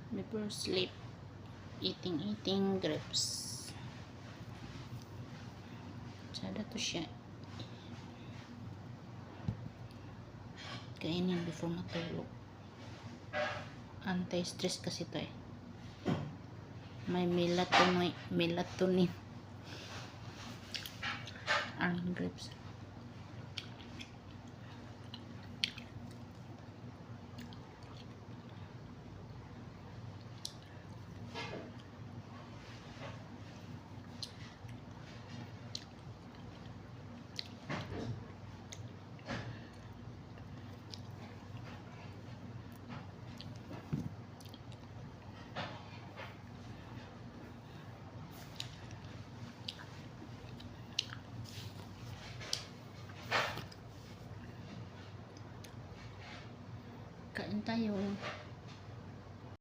before sleep, eating grapes. Sada to siya kainin before matulog. Anti-stress kasi to eh. May melatonin ang grapes. Kain tayo.